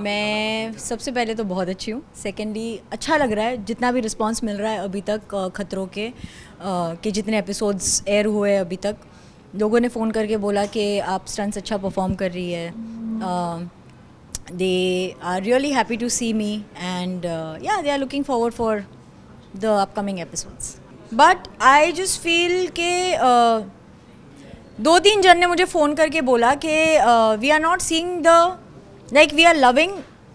मैं सबसे पहले तो बहुत अच्छी हूँ. सेकेंडली अच्छा लग रहा है जितना भी रिस्पांस मिल रहा है अभी तक खतरों के जितने एपिसोड्स एयर हुए अभी तक. लोगों ने फ़ोन करके बोला कि आप स्टंट्स अच्छा परफॉर्म कर रही है. They are really happy to see me and yeah they are looking forward for the upcoming episodes. But I just feel के दो तीन जन ने मुझे फ़ोन करके बोला कि we are not seeing the like we are loving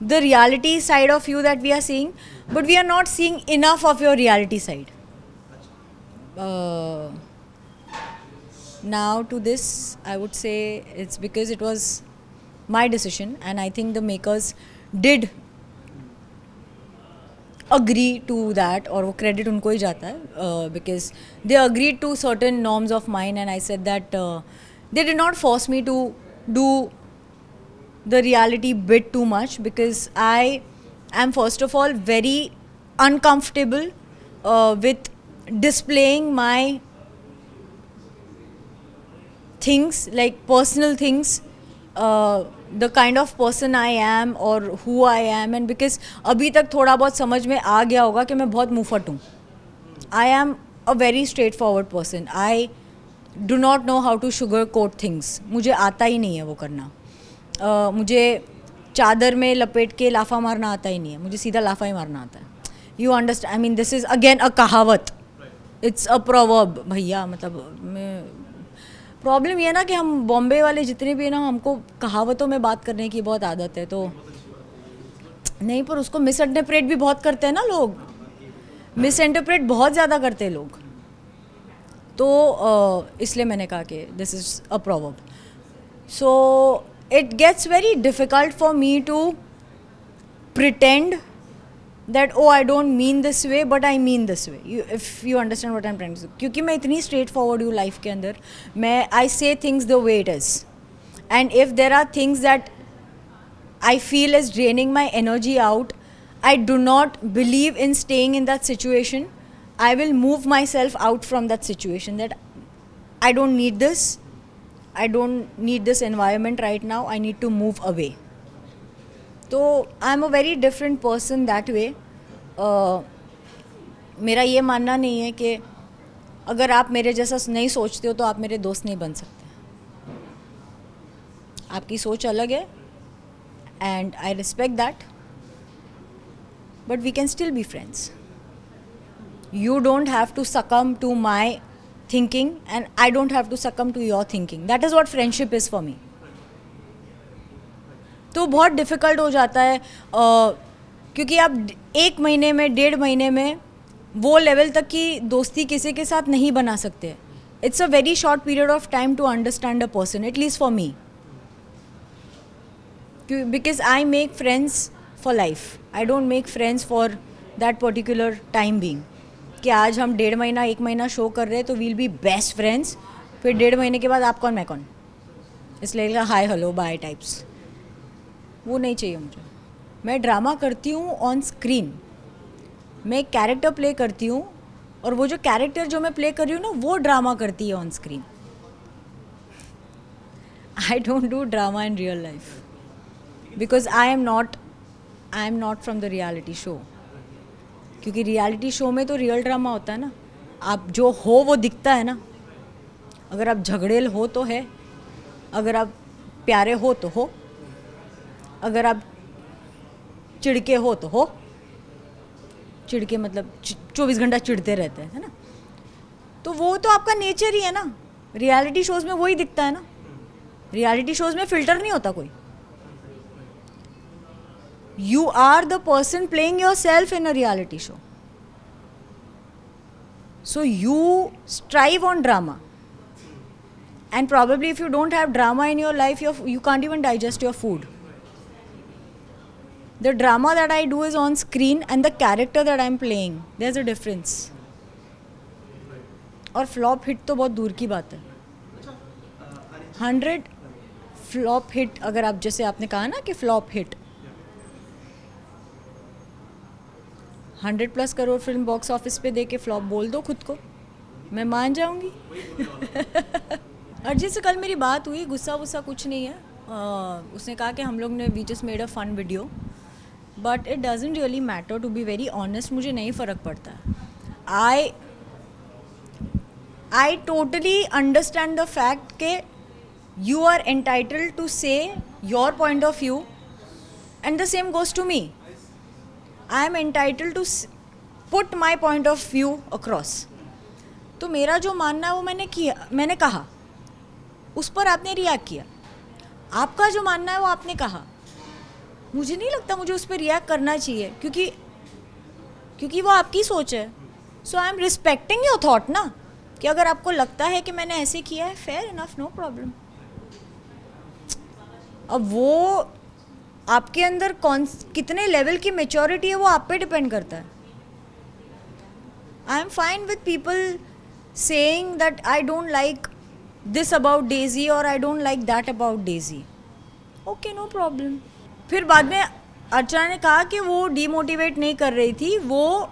the reality side of you that we are seeing, but we are not seeing enough of your reality side. Now to this I would say it's because it was my decision and I think the makers did agree to that, और वो credit उनको ही जाता है because they agreed to certain norms of mine and I said that they did not force me to do the reality bit too much because I am first of all very uncomfortable with displaying my things, like personal things, the kind of person I am or who I am, and because अभी तक थोड़ा बहुत समझ में आ गया होगा कि मैं बहुत मुफट हूँ. I am a very straightforward person. I do not know how to sugarcoat things. मुझे आता ही नहीं है वो करना. मुझे चादर में लपेट के लाफा मारना आता ही नहीं है. मुझे सीधा लाफा ही मारना आता है. You understand? I mean this is again a कहावत. इट्स अ प्रोवर्ब भैया. मतलब प्रॉब्लम ये ना कि हम बॉम्बे वाले जितने भी हैं ना, हमको कहावतों में बात करने की बहुत आदत है. तो नहीं, पर उसको मिस इंटरप्रेट भी बहुत करते हैं ना लोग. मिस इंटरप्रेट बहुत ज़्यादा करते हैं लोग. तो इसलिए मैंने कहा कि this is a proverb. So it gets very difficult for me to pretend that oh I don't mean this way but I mean this way. If you understand what I'm trying to say. क्योंकि मैं इतनी straight forward हूँ life के अंदर. मैं I say things the way it is, and if there are things that I feel is draining my energy out, I do not believe in staying in that situation. I will move myself out from that situation. That I don't need this. I don't need this environment right now. I need to move away. तो I'm a very different person that way. मेरा ये मानना नहीं है कि अगर आप मेरे जैसा नहीं सोचते हो तो आप मेरे दोस्त नहीं बन सकते. आपकी सोच अलग है and I respect that. But we can still be friends. You don't have to succumb to my thinking and I don't have to succumb to your thinking. That is what friendship is for me. तो बहुत difficult हो जाता है क्योंकि आप एक महीने में 1.5 महीने में वो लेवल तक की दोस्ती किसी के साथ नहीं बना सकते. It's a very short period of time to understand a person, at least for me, because I make friends for life. I don't make friends for that particular time being. कि आज हम 1.5 महीना 1 महीना शो कर रहे हैं तो वील बी बेस्ट फ्रेंड्स. फिर 1.5 महीने के बाद आप कौन मैं कौन, इसलिए हाय हेलो बाय टाइप्स. वो नहीं चाहिए मुझे. मैं ड्रामा करती हूँ ऑन स्क्रीन. मैं एक कैरेक्टर प्ले करती हूँ और वो जो कैरेक्टर जो मैं प्ले कर रही हूँ ना वो ड्रामा करती है on screen. I don't do drama in real life because I am not from the reality show. क्योंकि रियलिटी शो में तो रियल ड्रामा होता है ना. आप जो हो वो दिखता है ना. अगर आप झगड़ेल हो तो है, अगर आप प्यारे हो तो हो, अगर आप चिढ़के हो तो हो. चिढ़के मतलब 24 घंटा चिढ़ते रहते हैं, है ना. तो वो तो आपका नेचर ही है ना. रियलिटी शोज़ में वही दिखता है ना. रियलिटी शोज़ में फ़िल्टर नहीं होता कोई. You are the person playing yourself in a reality show. So you strive on drama. And probably if you don't have drama in your life, you can't even digest your food. The drama that I do is on screen and the character that I'm playing. There's a difference. और flop hit तो बहुत दूर की बात है. 100 flop hit अगर आप जैसे आपने कहा ना कि flop hit, 100+ crore film box office पे दे के फ्लॉप बोल दो खुद को, मैं मान जाऊंगी. अर्जित से कल मेरी बात हुई. गुस्सा वुस्सा कुछ नहीं है. उसने कहा कि हम लोग ने we just made a fun video, but it doesn't really matter, to be very honest मुझे नहीं फ़र्क पड़ता है. I totally understand the fact कि you are entitled to say your point of view and the same goes to me. I am entitled to put my point of view across. तो मेरा जो मानना है वो मैंने कहा, उस पर आपने रिएक्ट किया. आपका जो मानना है वो आपने कहा. मुझे नहीं लगता मुझे उस पर रिएक्ट करना चाहिए, क्योंकि वो आपकी सोच है. So I am respecting your thought ना, कि अगर आपको लगता है कि मैंने ऐसे किया है, फेयर इनफ, नो प्रॉब्लम. अब वो आपके अंदर कितने लेवल की मेच्योरिटी है वो आप पे डिपेंड करता है. I am fine with people saying that I don't like this about Daisy और I don't like that about Daisy. Okay, no problem. फिर बाद में अर्चना ने कहा कि वो डीमोटिवेट नहीं कर रही थी, वो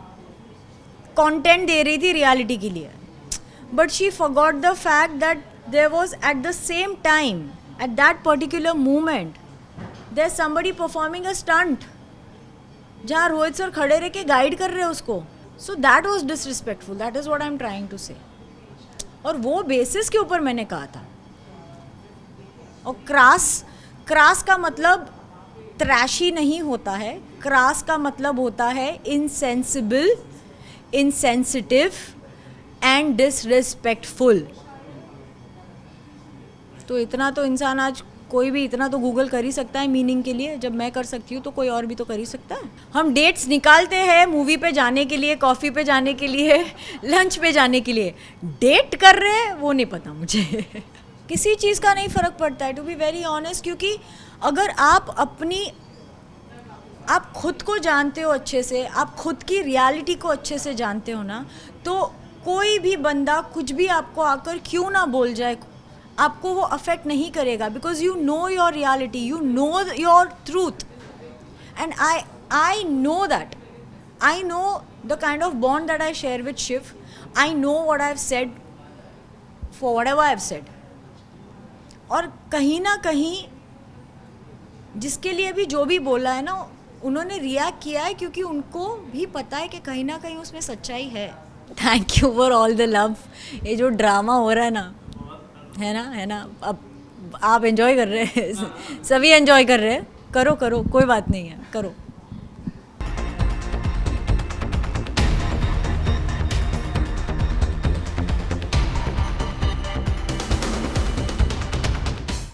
कंटेंट दे रही थी रियलिटी के लिए. But she forgot the fact that there was at the same time, at that particular moment, there's somebody performing a stunt. जहाँ रोहित सर खड़े रह के गाइड कर रहे हैं उसको. So that was disrespectful. That is what I'm trying to say. और वो बेसिस के ऊपर मैंने कहा था. और क्रास का मतलब ट्रैशी नहीं होता है. क्रास का मतलब होता है इनसेंसिबल, इनसेंसिटिव एंड डिसरिस्पेक्टफुल. तो इतना तो इंसान आज कोई भी इतना तो गूगल कर ही सकता है मीनिंग के लिए. जब मैं कर सकती हूँ तो कोई और भी तो कर ही सकता है. हम डेट्स निकालते हैं मूवी पे जाने के लिए, कॉफ़ी पे जाने के लिए, लंच पे जाने के लिए. डेट कर रहे हैं वो नहीं पता मुझे. किसी चीज़ का नहीं फ़र्क पड़ता है, टू बी वेरी ऑनेस्ट. क्योंकि अगर आप खुद को जानते हो अच्छे से, आप खुद की रियलिटी को अच्छे से जानते हो ना, तो कोई भी बंदा कुछ भी आपको आकर क्यों ना बोल जाए, आपको वो अफेक्ट नहीं करेगा. Because you know your reality, you know your truth. And I know that. I know the kind of bond that I share with Shiv. I know what I have said for whatever I have said. और कहीं ना कहीं जिसके लिए भी जो भी बोला है ना, उन्होंने रिएक्ट किया है क्योंकि उनको भी पता है कि कहीं ना कहीं उसमें सच्चाई है. Thank you for all the love. ये जो ड्रामा हो रहा है ना, अब आप एंजॉय कर रहे हैं, सभी एंजॉय कर रहे हैं. करो कोई बात नहीं है, करो.